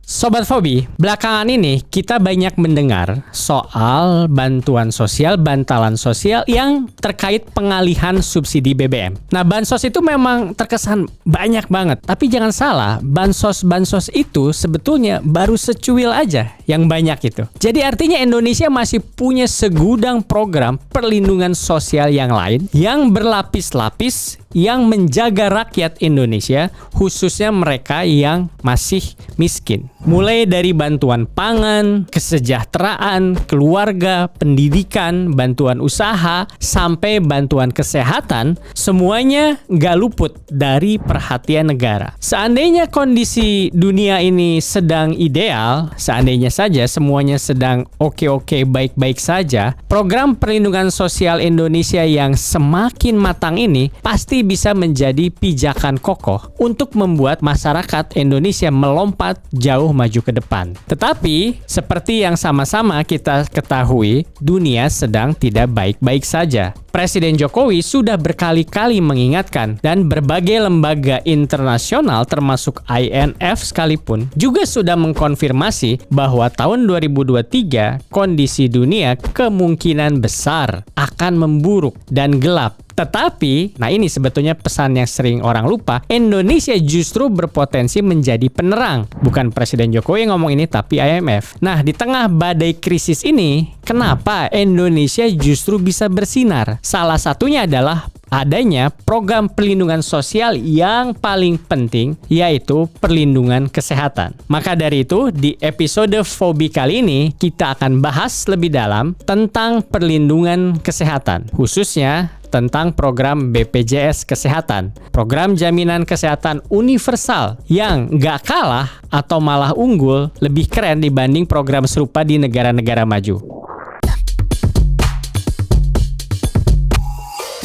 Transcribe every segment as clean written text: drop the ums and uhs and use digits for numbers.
Sobat Fobi, belakangan ini kita banyak mendengar soal bantuan sosial, bantalan sosial yang terkait pengalihan subsidi BBM. Nah, bansos itu memang terkesan banyak banget. Tapi jangan salah, bansos itu sebetulnya baru secuil aja yang banyak itu. Jadi artinya Indonesia masih punya segudang program perlindungan sosial yang lain yang berlapis-lapis yang menjaga rakyat Indonesia, khususnya mereka yang masih miskin. Mulai dari bantuan pangan, kesejahteraan, keluarga, pendidikan, bantuan usaha, sampai bantuan kesehatan, semuanya nggak luput dari perhatian negara. Seandainya kondisi dunia ini sedang ideal, seandainya saja semuanya sedang oke-oke, baik-baik saja, program perlindungan sosial Indonesia yang semakin matang ini pasti bisa menjadi pijakan kokoh untuk membuat masyarakat Indonesia melompat jauh maju ke depan. Tetapi, seperti yang sama-sama kita ketahui, dunia sedang tidak baik-baik saja. Presiden Jokowi sudah berkali-kali mengingatkan dan berbagai lembaga internasional termasuk IMF sekalipun juga sudah mengkonfirmasi bahwa tahun 2023 kondisi dunia kemungkinan besar akan memburuk dan gelap. Tetapi, nah ini sebetulnya pesan yang sering orang lupa, Indonesia justru berpotensi menjadi penerang. Bukan Presiden Jokowi yang ngomong ini, tapi IMF. Nah, di tengah badai krisis ini, kenapa Indonesia justru bisa bersinar? Salah satunya adalah adanya program perlindungan sosial yang paling penting, yaitu perlindungan kesehatan. Maka dari itu, di episode Fobi kali ini, kita akan bahas lebih dalam tentang perlindungan kesehatan, khususnya tentang program BPJS Kesehatan, program jaminan kesehatan universal yang nggak kalah atau malah unggul, lebih keren dibanding program serupa di negara-negara maju.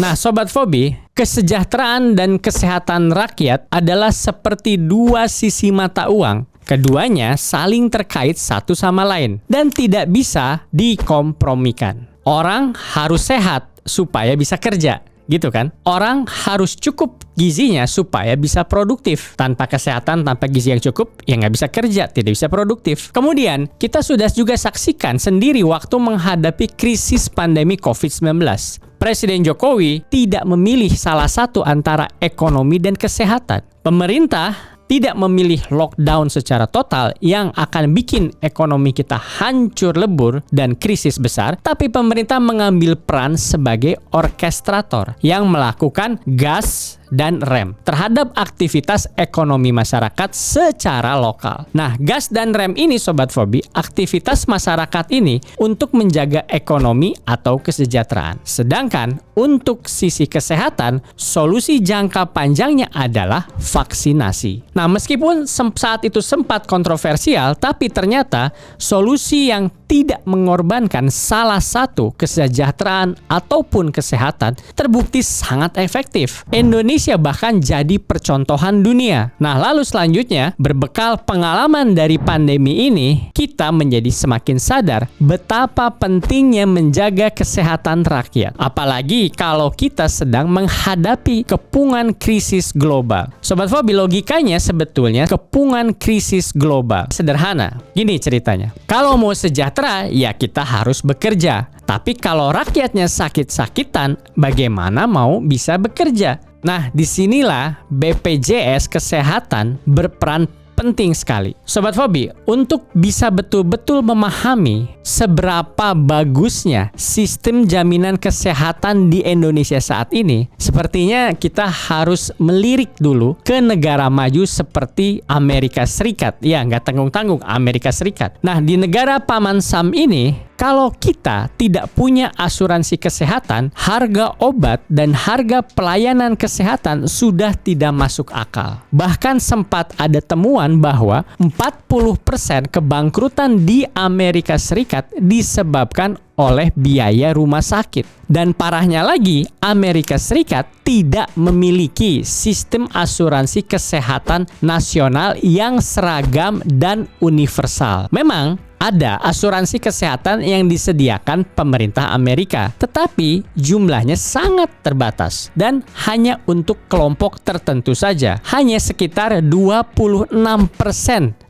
Nah, Sobat Fobi, kesejahteraan dan kesehatan rakyat adalah seperti dua sisi mata uang. Keduanya saling terkait satu sama lain dan tidak bisa dikompromikan. Orang harus sehat supaya bisa kerja, gitu kan? Orang harus cukup gizinya supaya bisa produktif. Tanpa kesehatan, tanpa gizi yang cukup, ya nggak bisa kerja, tidak bisa produktif. Kemudian, kita sudah juga saksikan sendiri waktu menghadapi krisis pandemi COVID-19. Presiden Jokowi tidak memilih salah satu antara ekonomi dan kesehatan. Pemerintah tidak memilih lockdown secara total yang akan bikin ekonomi kita hancur lebur dan krisis besar, tapi pemerintah mengambil peran sebagai orkestrator yang melakukan gas dan rem terhadap aktivitas ekonomi masyarakat secara lokal. Nah, gas dan rem ini, Sobat Fobi, aktivitas masyarakat ini untuk menjaga ekonomi atau kesejahteraan. Sedangkan untuk sisi kesehatan, solusi jangka panjangnya adalah vaksinasi. Nah, meskipun saat itu sempat kontroversial, tapi ternyata solusi yang tidak mengorbankan salah satu kesejahteraan ataupun kesehatan terbukti sangat efektif. Indonesia bahkan jadi percontohan dunia. Nah, lalu selanjutnya, berbekal pengalaman dari pandemi ini, kita menjadi semakin sadar betapa pentingnya menjaga kesehatan rakyat. Apalagi kalau kita sedang menghadapi kepungan krisis global. Sobat Fobi, logikanya sebetulnya kepungan krisis global sederhana. Gini ceritanya. Kalau mau sejahtera, ya kita harus bekerja. Tapi kalau rakyatnya sakit-sakitan, bagaimana mau bisa bekerja? Nah, disinilah BPJS Kesehatan berperan penting sekali. Sobat Fobi, untuk bisa betul-betul memahami seberapa bagusnya sistem jaminan kesehatan di Indonesia saat ini, sepertinya kita harus melirik dulu ke negara maju seperti Amerika Serikat. Ya, nggak tanggung-tanggung Amerika Serikat. Nah, di negara Paman Sam ini, kalau kita tidak punya asuransi kesehatan, harga obat dan harga pelayanan kesehatan sudah tidak masuk akal. Bahkan sempat ada temuan bahwa 40% kebangkrutan di Amerika Serikat disebabkan oleh biaya rumah sakit. Dan parahnya lagi, Amerika Serikat tidak memiliki sistem asuransi kesehatan nasional yang seragam dan universal. Memang ada asuransi kesehatan yang disediakan pemerintah Amerika, tetapi jumlahnya sangat terbatas dan hanya untuk kelompok tertentu saja. Hanya sekitar 26%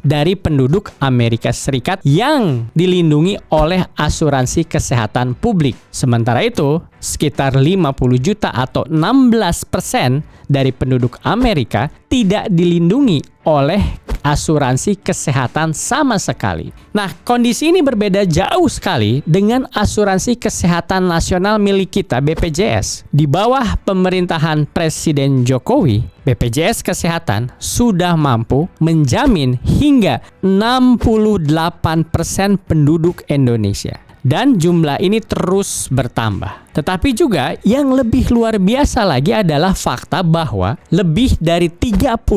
dari penduduk Amerika Serikat yang dilindungi oleh asuransi kesehatan publik. Sementara itu, sekitar 50 juta atau 16% dari penduduk Amerika tidak dilindungi oleh asuransi kesehatan sama sekali. Nah, kondisi ini berbeda jauh sekali dengan asuransi kesehatan nasional milik kita, BPJS. Di bawah pemerintahan Presiden Jokowi, BPJS Kesehatan sudah mampu menjamin hingga 68% penduduk Indonesia. Dan jumlah ini terus bertambah. Tetapi juga yang lebih luar biasa lagi adalah fakta bahwa lebih dari 38%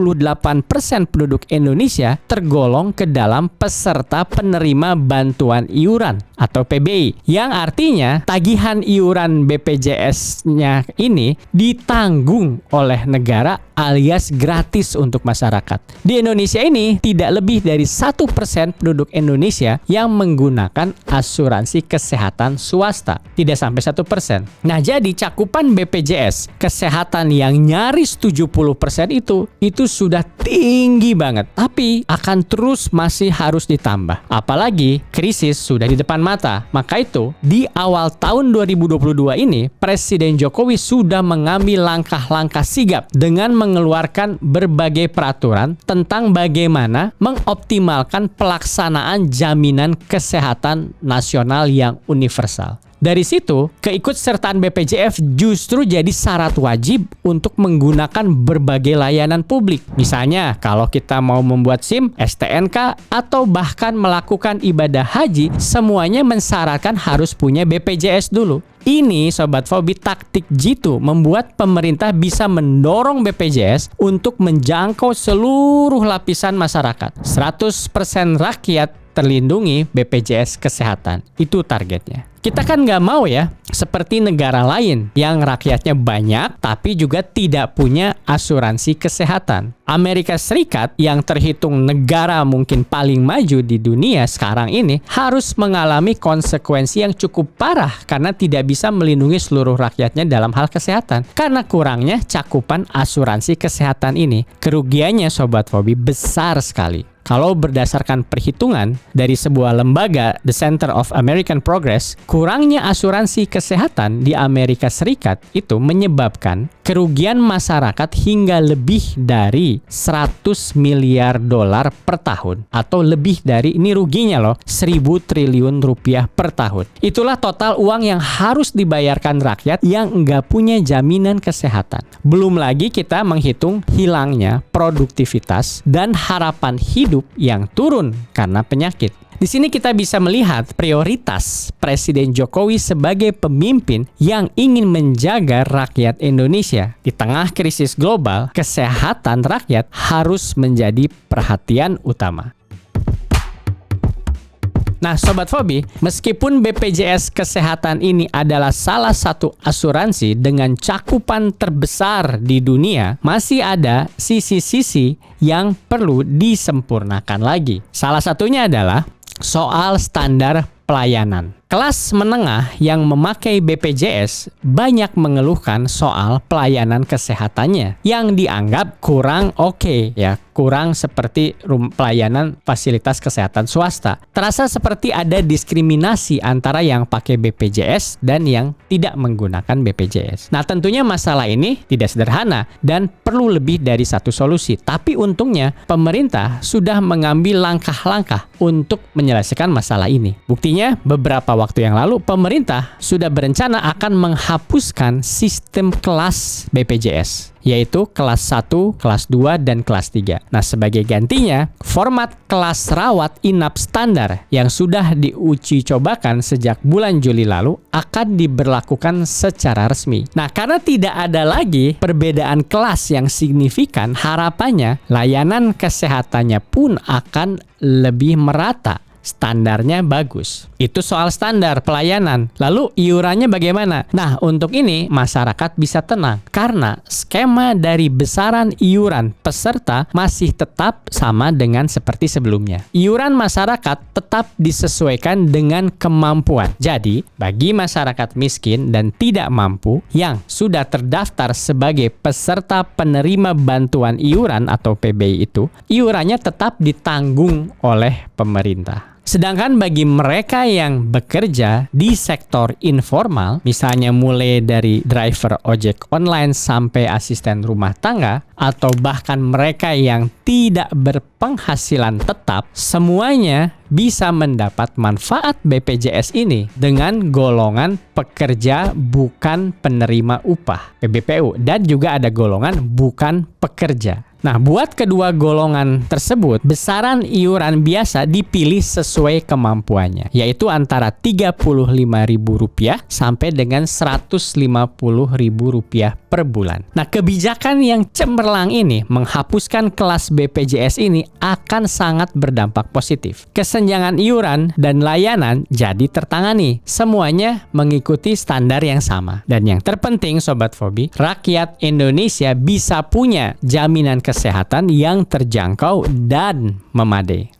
penduduk Indonesia tergolong ke dalam peserta penerima bantuan iuran atau PBI. Yang artinya tagihan iuran BPJS-nya ini ditanggung oleh negara alias gratis untuk masyarakat. Di Indonesia ini tidak lebih dari 1% penduduk Indonesia yang menggunakan asuransi kesehatan swasta. Tidak sampai 1%. Nah, jadi cakupan BPJS kesehatan yang nyaris 70% itu sudah tinggi banget. Tapi akan terus masih harus ditambah. Apalagi krisis sudah di depan mata. Maka itu, di awal tahun 2022 ini, Presiden Jokowi sudah mengambil langkah-langkah sigap dengan mengeluarkan berbagai peraturan tentang bagaimana mengoptimalkan pelaksanaan jaminan kesehatan nasional yang universal. Dari situ, keikutsertaan BPJS justru jadi syarat wajib untuk menggunakan berbagai layanan publik. Misalnya, kalau kita mau membuat SIM, STNK, atau bahkan melakukan ibadah haji, semuanya mensyaratkan harus punya BPJS dulu. Ini, Sobat Fobi, taktik jitu membuat pemerintah bisa mendorong BPJS untuk menjangkau seluruh lapisan masyarakat. 100% rakyat terlindungi BPJS Kesehatan. Itu targetnya. Kita kan nggak mau ya, seperti negara lain yang rakyatnya banyak tapi juga tidak punya asuransi kesehatan. Amerika Serikat yang terhitung negara mungkin paling maju di dunia sekarang ini harus mengalami konsekuensi yang cukup parah karena tidak bisa melindungi seluruh rakyatnya dalam hal kesehatan. Karena kurangnya cakupan asuransi kesehatan ini. Kerugiannya, Sobat Fobi, besar sekali. Kalau berdasarkan perhitungan dari sebuah lembaga, The Center of American Progress, kurangnya asuransi kesehatan di Amerika Serikat itu menyebabkan kerugian masyarakat hingga lebih dari 100 miliar dolar per tahun. Atau lebih dari, ini ruginya loh, 1.000 triliun rupiah per tahun. Itulah total uang yang harus dibayarkan rakyat yang nggak punya jaminan kesehatan. Belum lagi kita menghitung hilangnya produktivitas dan harapan hidup yang turun karena penyakit. Di sini kita bisa melihat prioritas Presiden Jokowi sebagai pemimpin yang ingin menjaga rakyat Indonesia. Di tengah krisis global, kesehatan rakyat harus menjadi perhatian utama. Nah, Sobat Fobi, meskipun BPJS Kesehatan ini adalah salah satu asuransi dengan cakupan terbesar di dunia, masih ada sisi-sisi yang perlu disempurnakan lagi. Salah satunya adalah soal standar pelayanan. Kelas menengah yang memakai BPJS banyak mengeluhkan soal pelayanan kesehatannya yang dianggap kurang oke, ya, kurang seperti pelayanan fasilitas kesehatan swasta. Terasa seperti ada diskriminasi antara yang pakai BPJS dan yang tidak menggunakan BPJS. Nah, tentunya masalah ini tidak sederhana dan perlu lebih dari satu solusi. Tapi untungnya pemerintah sudah mengambil langkah-langkah untuk menyelesaikan masalah ini. Buktinya, beberapa waktu yang lalu pemerintah sudah berencana akan menghapuskan sistem kelas BPJS, yaitu kelas 1, kelas 2, dan kelas 3. Nah, sebagai gantinya, format kelas rawat inap standar yang sudah diuji cobakan sejak bulan Juli lalu akan diberlakukan secara resmi. Nah, karena tidak ada lagi perbedaan kelas yang signifikan, harapannya layanan kesehatannya pun akan lebih merata standarnya bagus. Itu soal standar pelayanan. Lalu iurannya bagaimana? Nah, untuk ini masyarakat bisa tenang karena skema dari besaran iuran peserta masih tetap sama dengan seperti sebelumnya. Iuran masyarakat tetap disesuaikan dengan kemampuan. Jadi, bagi masyarakat miskin dan tidak mampu yang sudah terdaftar sebagai peserta penerima bantuan iuran atau PBI itu, iurannya tetap ditanggung oleh pemerintah. Sedangkan bagi mereka yang bekerja di sektor informal, misalnya mulai dari driver ojek online sampai asisten rumah tangga, atau bahkan mereka yang tidak berpenghasilan tetap, semuanya bisa mendapat manfaat BPJS ini dengan golongan pekerja bukan penerima upah, PBPU, dan juga ada golongan bukan pekerja. Nah, buat kedua golongan tersebut, besaran iuran biasa dipilih sesuai kemampuannya, yaitu antara Rp35.000 sampai dengan Rp150.000 per bulan. Nah, kebijakan yang cemerlang ini menghapuskan kelas BPJS ini akan sangat berdampak positif. Kesenjangan iuran dan layanan jadi tertangani. Semuanya mengikuti standar yang sama. Dan yang terpenting, Sobat Fobi, rakyat Indonesia bisa punya jaminan kesehatan yang terjangkau dan memadai.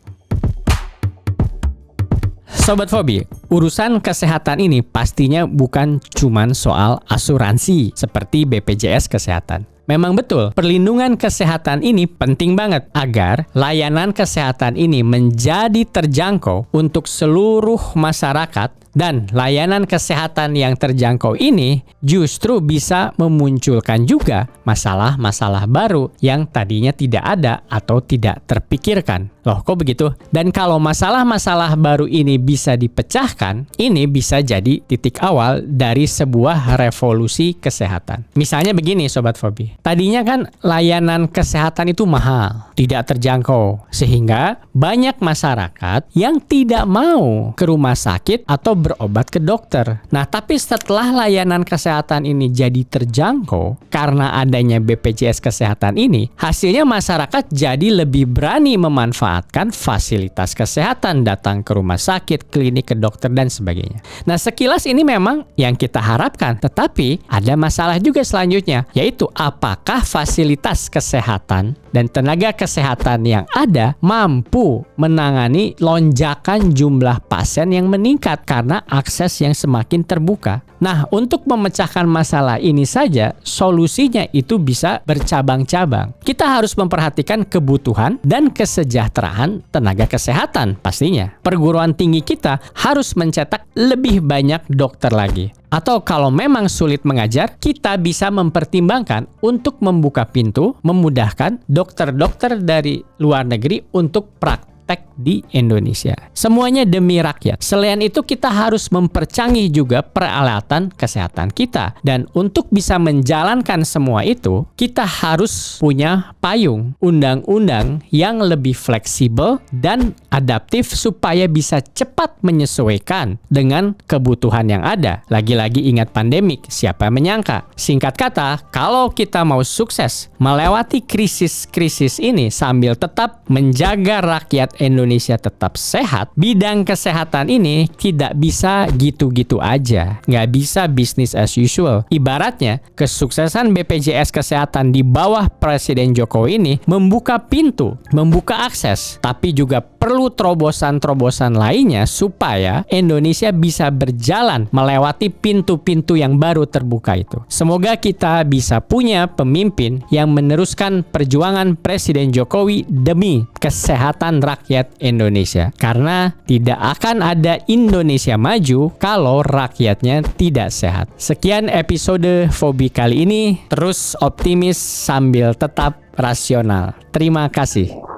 Sobat Fobi, urusan kesehatan ini pastinya bukan cuman soal asuransi seperti BPJS Kesehatan. Memang betul, perlindungan kesehatan ini penting banget agar layanan kesehatan ini menjadi terjangkau untuk seluruh masyarakat, dan layanan kesehatan yang terjangkau ini justru bisa memunculkan juga masalah-masalah baru yang tadinya tidak ada atau tidak terpikirkan. Loh, kok begitu? Dan kalau masalah-masalah baru ini bisa dipecahkan, ini bisa jadi titik awal dari sebuah revolusi kesehatan. Misalnya begini, Sobat Fobi. Tadinya kan layanan kesehatan itu mahal, tidak terjangkau, sehingga banyak masyarakat yang tidak mau ke rumah sakit atau berobat ke dokter. Nah, tapi setelah layanan kesehatan ini jadi terjangkau karena adanya BPJS Kesehatan ini, hasilnya masyarakat jadi lebih berani memanfaatkan fasilitas kesehatan, datang ke rumah sakit, klinik, ke dokter, dan sebagainya. Nah, sekilas ini memang yang kita harapkan, tetapi ada masalah juga selanjutnya, yaitu apakah fasilitas kesehatan dan tenaga kesehatan yang ada mampu menangani lonjakan jumlah pasien yang meningkat karena akses yang semakin terbuka. Nah, untuk memecahkan masalah ini saja, solusinya itu bisa bercabang-cabang. Kita harus memperhatikan kebutuhan dan kesejahteraan tenaga kesehatan pastinya. Perguruan tinggi kita harus mencetak lebih banyak dokter lagi. Atau kalau memang sulit mengajar, kita bisa mempertimbangkan untuk membuka pintu, memudahkan dokter-dokter dari luar negeri untuk praktek di Indonesia. Semuanya demi rakyat. Selain itu, kita harus mempercanggih juga peralatan kesehatan kita. Dan untuk bisa menjalankan semua itu, kita harus punya payung undang-undang yang lebih fleksibel dan adaptif supaya bisa cepat menyesuaikan dengan kebutuhan yang ada. Lagi-lagi ingat pandemik, siapa yang menyangka? Singkat kata, kalau kita mau sukses melewati krisis-krisis ini sambil tetap menjaga rakyat Indonesia tetap sehat, bidang kesehatan ini tidak bisa gitu-gitu aja. Nggak bisa business as usual. Ibaratnya, kesuksesan BPJS Kesehatan di bawah Presiden Jokowi ini membuka pintu, membuka akses, tapi juga perlu terobosan-terobosan lainnya supaya Indonesia bisa berjalan melewati pintu-pintu yang baru terbuka itu. Semoga kita bisa punya pemimpin yang meneruskan perjuangan Presiden Jokowi demi kesehatan rakyat Indonesia. Karena tidak akan ada Indonesia maju kalau rakyatnya tidak sehat. Sekian episode Fobi kali ini. Terus optimis sambil tetap rasional. Terima kasih.